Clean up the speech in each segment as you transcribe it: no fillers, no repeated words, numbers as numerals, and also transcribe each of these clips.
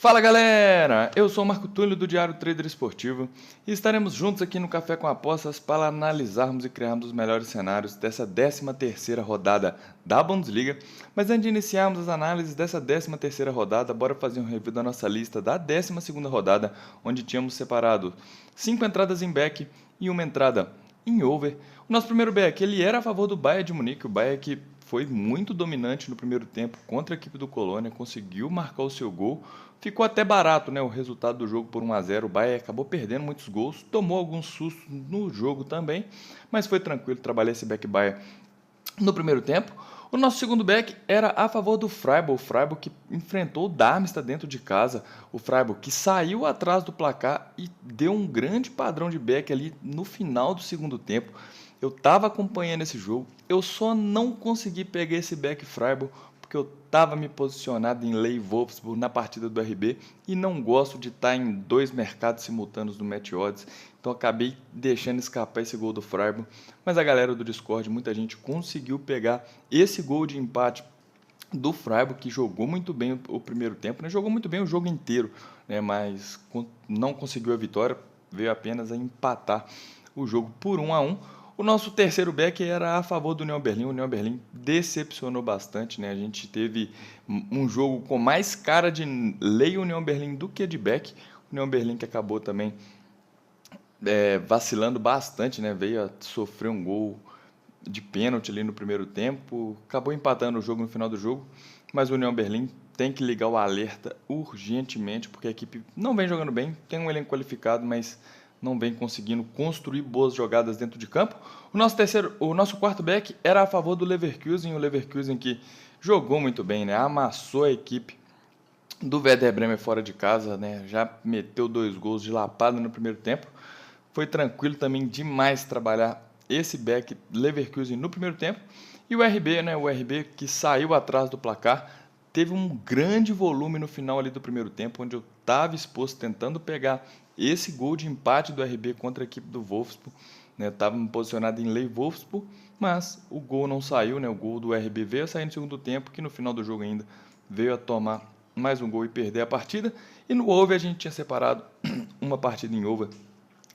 Fala galera, eu sou o Marco Túlio do Diário Trader Esportivo e estaremos juntos aqui no Café com Apostas para analisarmos e criarmos os melhores cenários dessa 13ª rodada da Bundesliga. Mas antes de iniciarmos as análises dessa 13ª rodada, bora fazer um review da nossa lista da 12ª rodada, onde tínhamos separado 5 entradas em back e uma entrada em over. O nosso primeiro back, ele era a favor do Bayern de Munique, o Bayern que foi muito dominante no primeiro tempo contra a equipe do Colônia, conseguiu marcar o seu gol. Ficou até barato, né, o resultado do jogo por 1-0. O Bayern acabou perdendo muitos gols, tomou alguns sustos no jogo também, mas foi tranquilo trabalhar esse back Bayern no primeiro tempo. O nosso segundo back era a favor do Freiburg, o Freiburg que enfrentou o Darmstadt dentro de casa, o Freiburg que saiu atrás do placar e deu um grande padrão de back ali no final do segundo tempo. Eu estava acompanhando esse jogo, eu só não consegui pegar esse back Freiburg porque eu estava me posicionado em Lei Wolfsburg na partida do RB e não gosto de estar em dois mercados simultâneos do Match Odds, então acabei deixando escapar esse gol do Freiburg, mas a galera do Discord, muita gente conseguiu pegar esse gol de empate do Freiburg, que jogou muito bem o primeiro tempo, né? Jogou muito bem o jogo inteiro, né? Mas não conseguiu a vitória, veio apenas a empatar o jogo por 1-1. O nosso terceiro back era a favor do União Berlim. O União Berlim decepcionou bastante, né? A gente teve um jogo com mais cara de lei União Berlim do que de back. O União Berlim que acabou também vacilando bastante, né? Veio a sofrer um gol de pênalti ali no primeiro tempo, acabou empatando o jogo no final do jogo, mas o União Berlim tem que ligar o alerta urgentemente, porque a equipe não vem jogando bem, tem um elenco qualificado, mas não vem conseguindo construir boas jogadas dentro de campo. O nosso quarto back era a favor do Leverkusen, o Leverkusen que jogou muito bem, né? Amassou a equipe do Werder Bremen fora de casa, né? Já meteu 2 gols de lapada no primeiro tempo. Foi tranquilo também demais trabalhar esse back Leverkusen no primeiro tempo. E o RB, né? O RB que saiu atrás do placar, teve um grande volume no final ali do primeiro tempo, onde eu estava exposto tentando pegar esse gol de empate do RB contra a equipe do Wolfsburg. Estava me posicionado em Lei Wolfsburg, mas o gol não saiu, né? O gol do RB veio a sair no segundo tempo, que no final do jogo ainda veio a tomar mais um gol e perder a partida. E no over a gente tinha separado uma partida em over,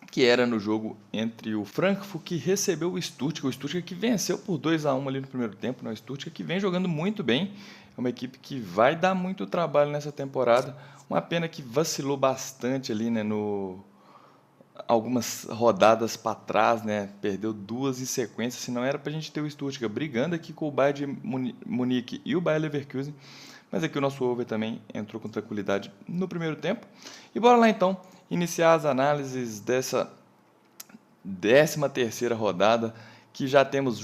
que era no jogo entre o Frankfurt, que recebeu o Stuttgart que venceu por 2-1 ali no primeiro tempo, né? O Stuttgart que vem jogando muito bem, é uma equipe que vai dar muito trabalho nessa temporada, uma pena que vacilou bastante ali, né, algumas rodadas para trás, né, perdeu 2 em sequência, senão era para a gente ter o Stuttgart brigando aqui com o Bayern de Munique e o Bayer Leverkusen, mas aqui o nosso over também entrou com tranquilidade no primeiro tempo. E bora lá então iniciar as análises dessa 13ª rodada, que já temos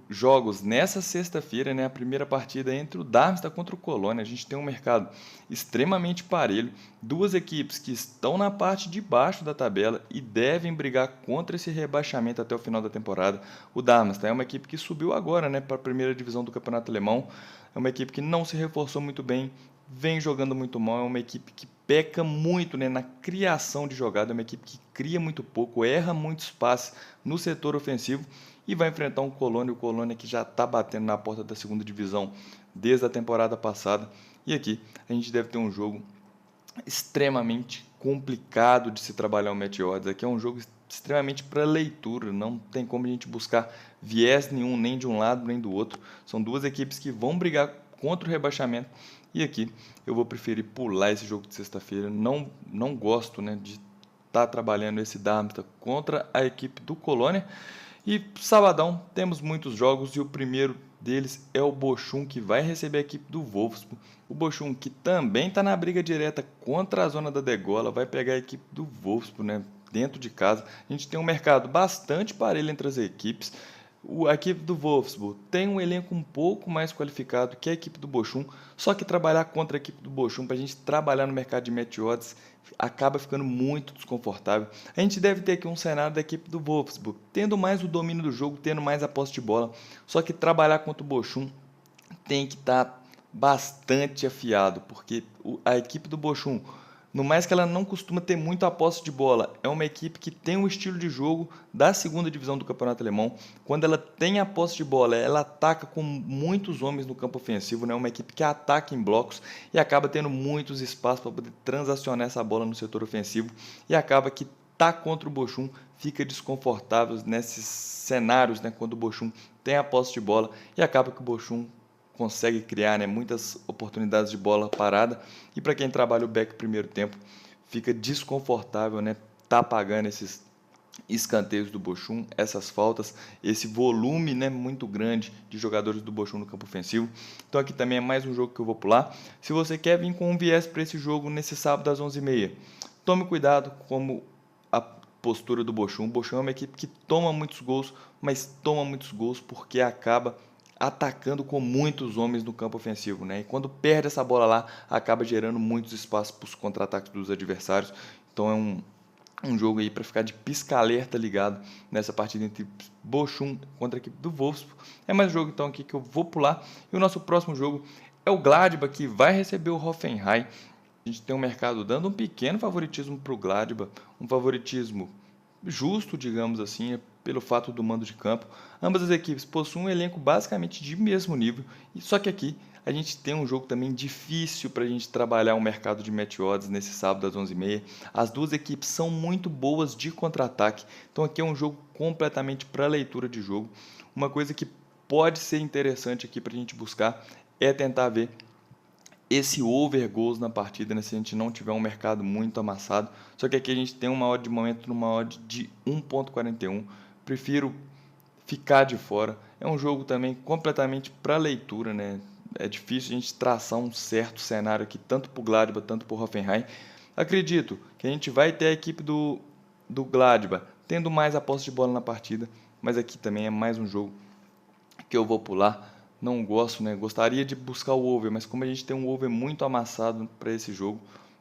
jogos nessa sexta-feira, né? A primeira partida entre o Darmstadt contra o Colônia. A gente tem um mercado extremamente parelho, duas equipes que estão na parte de baixo da tabela e devem brigar contra esse rebaixamento até o final da temporada. O Darmstadt é uma equipe que subiu agora, né, para a primeira divisão do Campeonato Alemão. É uma equipe que não se reforçou muito bem, vem jogando muito mal, é uma equipe que peca muito, né, na criação de jogada, é uma equipe que cria muito pouco, erra muitos passes no setor ofensivo e vai enfrentar o Colônia que já está batendo na porta da segunda divisão desde a temporada passada. E aqui a gente deve ter um jogo extremamente complicado de se trabalhar o Match Odds. Aqui é um jogo extremamente para leitura, não tem como a gente buscar viés nenhum, nem de um lado nem do outro. São duas equipes que vão brigar contra o rebaixamento. E aqui eu vou preferir pular esse jogo de sexta-feira. Não gosto, né, de estar trabalhando esse Darmstadt contra a equipe do Colônia. E sabadão temos muitos jogos e o primeiro deles é o Bochum, que vai receber a equipe do Wolfsburg. O Bochum, que também está na briga direta contra a zona da degola, vai pegar a equipe do Wolfsburg, né, dentro de casa. A gente tem um mercado bastante parelho entre as equipes. A equipe do Wolfsburg tem um elenco um pouco mais qualificado que a equipe do Bochum, só que trabalhar contra a equipe do Bochum, para a gente trabalhar no mercado de Match Odds, acaba ficando muito desconfortável. A gente deve ter aqui um cenário da equipe do Wolfsburg, tendo mais o domínio do jogo, tendo mais a posse de bola, só que trabalhar contra o Bochum tem que estar bastante afiado, porque a equipe do Bochum no mais que ela não costuma ter muito a posse de bola, é uma equipe que tem um estilo de jogo da segunda divisão do campeonato alemão. Quando ela tem a posse de bola, ela ataca com muitos homens no campo ofensivo, né? Uma equipe que ataca em blocos e acaba tendo muitos espaços para poder transacionar essa bola no setor ofensivo e acaba que tá contra o Bochum fica desconfortável nesses cenários, né? Quando o Bochum tem a posse de bola e acaba que o Bochum consegue criar, né, muitas oportunidades de bola parada e para quem trabalha o back primeiro tempo fica desconfortável, né, tá pagando esses escanteios do Bochum, essas faltas, esse volume, né, muito grande de jogadores do Bochum no campo ofensivo. Então aqui também é mais um jogo que eu vou pular. Se você quer vir com um viés para esse jogo nesse sábado às 11h30, tome cuidado como a postura do Bochum. O Bochum é uma equipe que toma muitos gols, mas toma muitos gols porque acaba atacando com muitos homens no campo ofensivo, né? E quando perde essa bola lá, acaba gerando muitos espaços para os contra-ataques dos adversários. Então é um jogo aí para ficar de pisca-alerta ligado nessa partida entre Bochum contra a equipe do Wolfsburg. É mais um jogo então aqui que eu vou pular. E o nosso próximo jogo é o Gladbach, que vai receber o Hoffenheim. A gente tem um mercado dando um pequeno favoritismo para o Gladbach, um favoritismo justo, digamos assim, pelo fato do mando de campo. Ambas as equipes possuem um elenco basicamente de mesmo nível, só que aqui a gente tem um jogo também difícil para a gente trabalhar o mercado de match odds nesse sábado às 11h30. As duas equipes são muito boas de contra-ataque, então aqui é um jogo completamente para leitura de jogo. Uma coisa que pode ser interessante aqui para a gente buscar é tentar ver esse over goals na partida, né, se a gente não tiver um mercado muito amassado. Só que aqui a gente tem uma odd de momento numa odd de 1,41. Prefiro ficar de fora. É um jogo também completamente para leitura, né? É difícil a gente traçar um certo cenário aqui, tanto para o Gladbach, tanto para o Hoffenheim. Acredito que a gente vai ter a equipe do Gladbach tendo mais a posse de bola na partida, mas aqui também é mais um jogo que eu vou pular. Não gosto, né? Gostaria de buscar o over, mas como a gente tem um over muito amassado para esse jogo,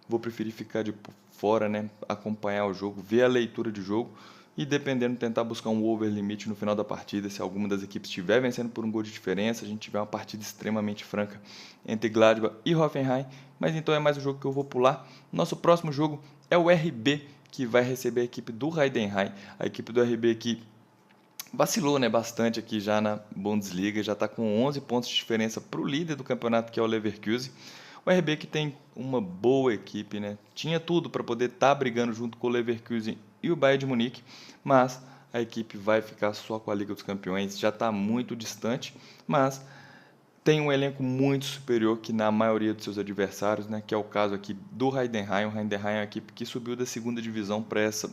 vou preferir ficar de fora, né? Acompanhar o jogo, ver a leitura de jogo e, dependendo, tentar buscar um over limite no final da partida. Se alguma das equipes estiver vencendo por um gol de diferença, a gente tiver uma partida extremamente franca entre Gladbach e Hoffenheim. Mas então é mais um jogo que eu vou pular. Nosso próximo jogo é o RB, que vai receber a equipe do Heidenheim. A equipe do RB aqui vacilou, né, bastante aqui já na Bundesliga, já está com 11 pontos de diferença para o líder do campeonato, que é o Leverkusen. O RB que tem uma boa equipe, né, tinha tudo para poder estar brigando junto com o Leverkusen e o Bayern de Munique, mas a equipe vai ficar só com a Liga dos Campeões, já está muito distante, mas tem um elenco muito superior que na maioria dos seus adversários, né, que é o caso aqui do Heidenheim. O Heidenheim é uma equipe que subiu da segunda divisão para essa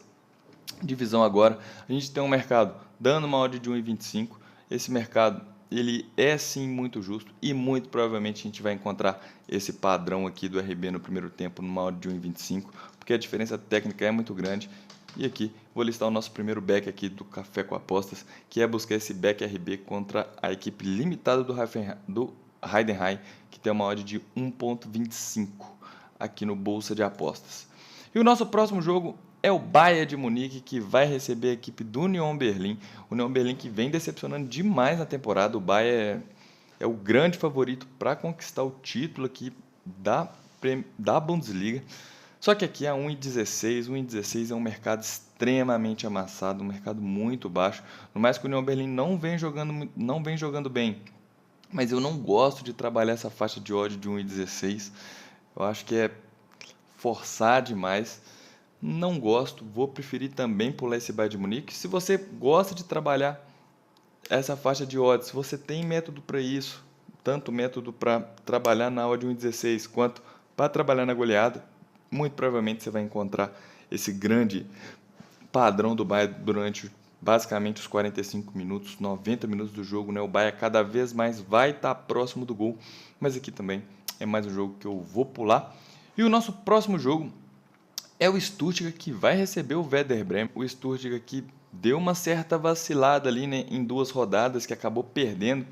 divisão agora. A gente tem um mercado dando uma odd de 1,25. Esse mercado ele é sim muito justo e muito provavelmente a gente vai encontrar esse padrão aqui do RB no primeiro tempo numa odd de 1,25, porque a diferença técnica é muito grande. E aqui vou listar o nosso primeiro back aqui do Café com Apostas, que é buscar esse back RB contra a equipe limitada do Heidenheim, que tem uma odd de 1,25 aqui no Bolsa de Apostas. E o nosso próximo jogo é o Bayern de Munique, que vai receber a equipe do Union Berlin. O Union Berlin que vem decepcionando demais na temporada. O Bayern é o grande favorito para conquistar o título aqui da Bundesliga. Só que aqui é 1,16. 1,16 é um mercado extremamente amassado, um mercado muito baixo. No mais que o Union Berlin não vem jogando bem. Mas eu não gosto de trabalhar essa faixa de odd de 1,16. Eu acho que é forçar demais. Não gosto, vou preferir também pular esse Bayern de Munique. Se você gosta de trabalhar essa faixa de odds, se você tem método para isso, tanto método para trabalhar na odd 1,16 quanto para trabalhar na goleada, muito provavelmente você vai encontrar esse grande padrão do Bayern durante basicamente os 45 minutos, 90 minutos do jogo, né? O Bayern cada vez mais vai estar próximo do gol, mas aqui também é mais um jogo que eu vou pular. E o nosso próximo jogo é o Stuttgart, que vai receber o Werder Bremen. O Stuttgart que deu uma certa vacilada ali, né, em 2 rodadas, que acabou perdendo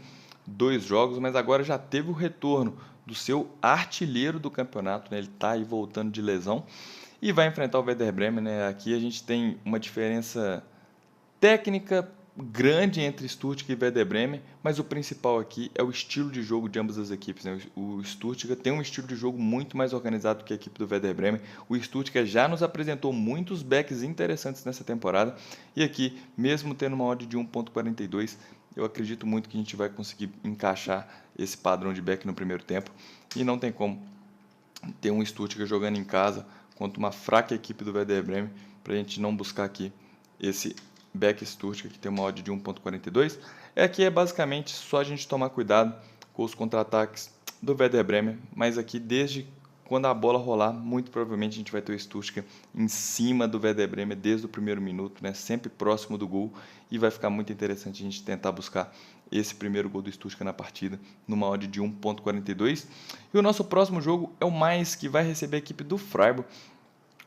2 jogos, mas agora já teve o retorno do seu artilheiro do campeonato, né? Ele está aí voltando de lesão e vai enfrentar o Werder Bremen, né? Aqui a gente tem uma diferença técnica grande entre Stuttgart e Werder Bremen, mas o principal aqui é o estilo de jogo de ambas as equipes, né? O Stuttgart tem um estilo de jogo muito mais organizado que a equipe do Werder Bremen. O Stuttgart já nos apresentou muitos backs interessantes nessa temporada e aqui, mesmo tendo uma odd de 1.42, eu acredito muito que a gente vai conseguir encaixar esse padrão de back no primeiro tempo e não tem como ter um Stuttgart jogando em casa contra uma fraca equipe do Werder Bremen para a gente não buscar aqui esse back Stuttgart, que tem uma odd de 1.42. Aqui é basicamente só a gente tomar cuidado com os contra-ataques do Werder Bremen, mas aqui desde quando a bola rolar, muito provavelmente a gente vai ter o Stuttgart em cima do Werder Bremen desde o primeiro minuto, né? Sempre próximo do gol, e vai ficar muito interessante a gente tentar buscar esse primeiro gol do Stuttgart na partida, numa odd de 1.42. E o nosso próximo jogo é o Mais, que vai receber a equipe do Freiburg.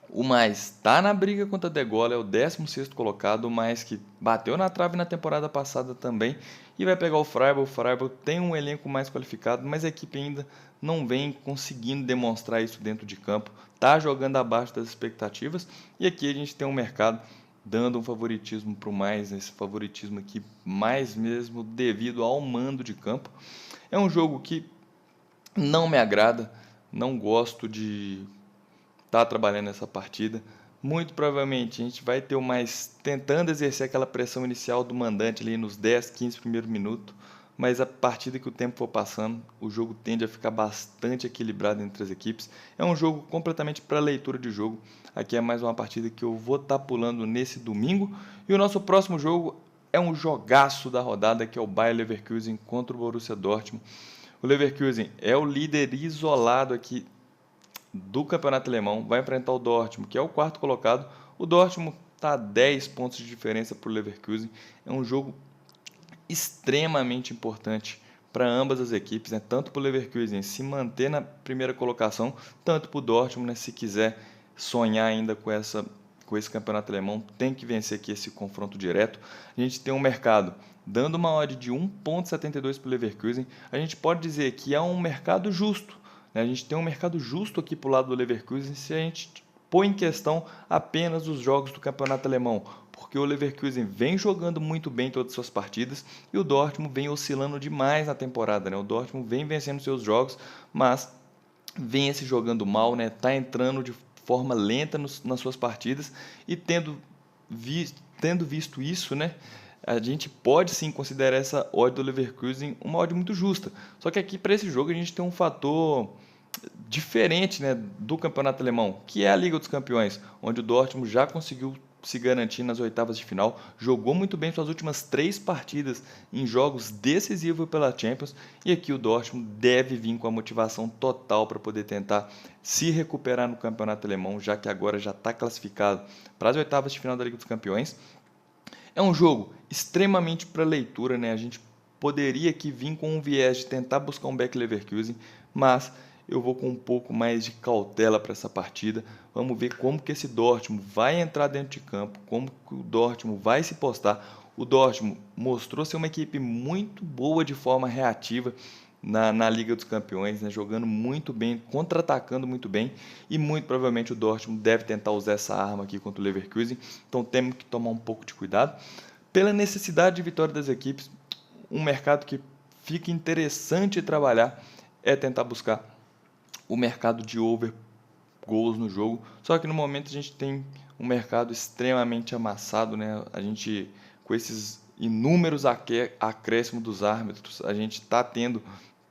O Mais está na briga contra a De Gaulle, é o 16º colocado, o Mais que bateu na trave na temporada passada também, e vai pegar o Freiburg. O Freiburg tem um elenco mais qualificado, mas a equipe ainda não vem conseguindo demonstrar isso dentro de campo, está jogando abaixo das expectativas, e aqui a gente tem um mercado dando um favoritismo para o Mais, esse favoritismo aqui mais mesmo devido ao mando de campo. É um jogo que não me agrada, não gosto de está trabalhando essa partida. Muito provavelmente a gente vai ter o Mais tentando exercer aquela pressão inicial do mandante ali nos 10, 15 primeiros minutos, mas a partir que o tempo for passando, o jogo tende a ficar bastante equilibrado entre as equipes. É um jogo completamente para leitura de jogo. Aqui é mais uma partida que eu vou estar pulando nesse domingo. E o nosso próximo jogo é um jogaço da rodada, que é o Bayer Leverkusen contra o Borussia Dortmund. O Leverkusen é o líder isolado aqui do campeonato alemão, vai enfrentar o Dortmund, que é o quarto colocado. O Dortmund está a 10 pontos de diferença para o Leverkusen. É um jogo extremamente importante para ambas as equipes, né? Tanto para o Leverkusen se manter na primeira colocação, tanto para o Dortmund, né? Se quiser sonhar ainda com esse campeonato alemão, tem que vencer aqui esse confronto direto. A gente tem um mercado dando uma odd de 1.72 para o Leverkusen. A gente pode dizer que é um mercado justo, né? A gente tem um mercado justo aqui para o lado do Leverkusen se a gente põe em questão apenas os jogos do campeonato alemão, porque o Leverkusen vem jogando muito bem todas as suas partidas e o Dortmund vem oscilando demais na temporada, né? O Dortmund vem vencendo seus jogos, mas vem se jogando mal, né? Tá entrando de forma lenta nas suas partidas e tendo visto isso, né? A gente pode sim considerar essa odd do Leverkusen uma odd muito justa. Só que aqui para esse jogo a gente tem um fator diferente, né, do campeonato alemão, que é a Liga dos Campeões, onde o Dortmund já conseguiu se garantir nas oitavas de final, jogou muito bem suas últimas 3 partidas em jogos decisivos pela Champions, e aqui o Dortmund deve vir com a motivação total para poder tentar se recuperar no campeonato alemão, já que agora já está classificado para as oitavas de final da Liga dos Campeões. É um jogo extremamente para leitura, né? A gente poderia aqui vir com um viés de tentar buscar um back Leverkusen, mas eu vou com um pouco mais de cautela para essa partida. Vamos ver como que esse Dortmund vai entrar dentro de campo, como que o Dortmund vai se postar. O Dortmund mostrou ser uma equipe muito boa de forma reativa na Liga dos Campeões, né? Jogando muito bem, contra-atacando muito bem, e muito provavelmente o Dortmund deve tentar usar essa arma aqui contra o Leverkusen, então temos que tomar um pouco de cuidado. Pela necessidade de vitória das equipes, um mercado que fica interessante trabalhar é tentar buscar o mercado de over gols no jogo, só que no momento a gente tem um mercado extremamente amassado, né? A gente, com esses inúmeros acréscimos dos árbitros, a gente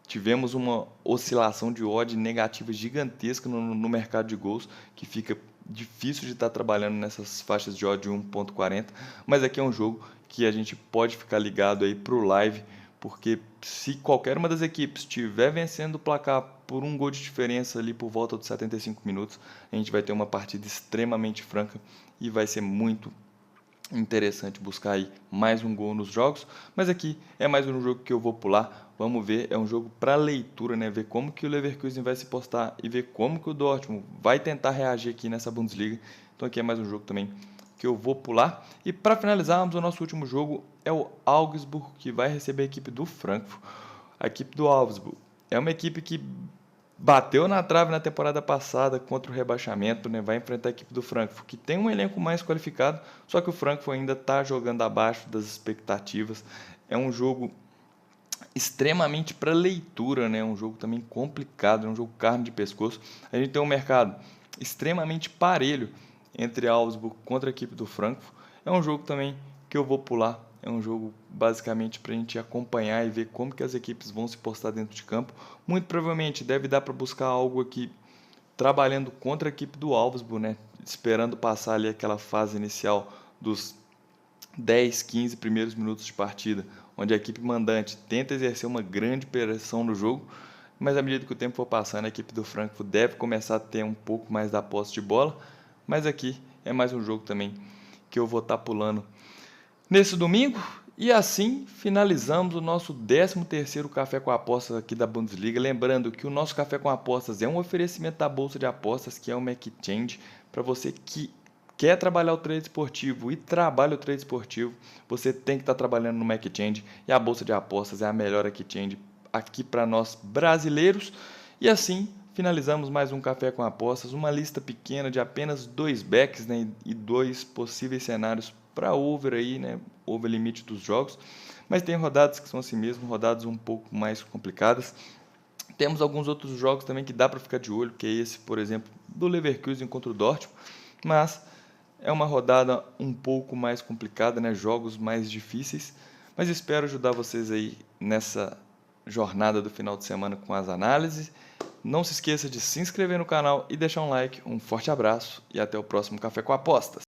tivemos uma oscilação de odd negativa gigantesca no mercado de gols, que fica difícil de estar trabalhando nessas faixas de odd de 1.40, mas aqui é um jogo que a gente pode ficar ligado aí para o live, porque se qualquer uma das equipes estiver vencendo o placar por um gol de diferença ali por volta dos 75 minutos, a gente vai ter uma partida extremamente franca e vai ser muito interessante buscar aí mais um gol nos jogos, mas aqui é mais um jogo que eu vou pular. Vamos ver, é um jogo para leitura, né? Ver como que o Leverkusen vai se postar e ver como que o Dortmund vai tentar reagir aqui nessa Bundesliga. Então aqui é mais um jogo também que eu vou pular. E para finalizarmos, o nosso último jogo é o Augsburg, que vai receber a equipe do Frankfurt. A equipe do Augsburg é uma equipe que bateu na trave na temporada passada contra o rebaixamento, né? Vai enfrentar a equipe do Frankfurt, que tem um elenco mais qualificado, só que o Frankfurt ainda está jogando abaixo das expectativas. É um jogo extremamente para leitura, né? Um jogo também complicado, um jogo carne de pescoço. A gente tem um mercado extremamente parelho entre a Augsburg contra a equipe do Frankfurt. É um jogo também que eu vou pular. É um jogo basicamente para a gente acompanhar e ver como que as equipes vão se postar dentro de campo. Muito provavelmente deve dar para buscar algo aqui trabalhando contra a equipe do Augsburg, né? Esperando passar ali aquela fase inicial dos 10, 15 primeiros minutos de partida, onde a equipe mandante tenta exercer uma grande pressão no jogo, mas à medida que o tempo for passando, a equipe do Frankfurt deve começar a ter um pouco mais da posse de bola, mas aqui é mais um jogo também que eu vou estar pulando nesse domingo. E assim finalizamos o nosso 13º Café com Apostas aqui da Bundesliga. Lembrando que o nosso Café com Apostas é um oferecimento da Bolsa de Apostas, que é o McChange, para você que quer trabalhar o trade esportivo e trabalha o trade esportivo, você tem que estar trabalhando no McChange, e a Bolsa de Apostas é a melhor exchange aqui para nós brasileiros. E assim finalizamos mais um Café com Apostas, uma lista pequena de apenas 2 backs, né, e 2 possíveis cenários para over aí, né, over limite dos jogos, mas tem rodadas que são assim mesmo, rodadas um pouco mais complicadas. Temos alguns outros jogos também que dá para ficar de olho, que é esse, por exemplo, do Leverkusen contra o Dortmund, mas é uma rodada um pouco mais complicada, né, jogos mais difíceis, mas espero ajudar vocês aí nessa jornada do final de semana com as análises. Não se esqueça de se inscrever no canal e deixar um like. Um forte abraço e até o próximo Café com Apostas.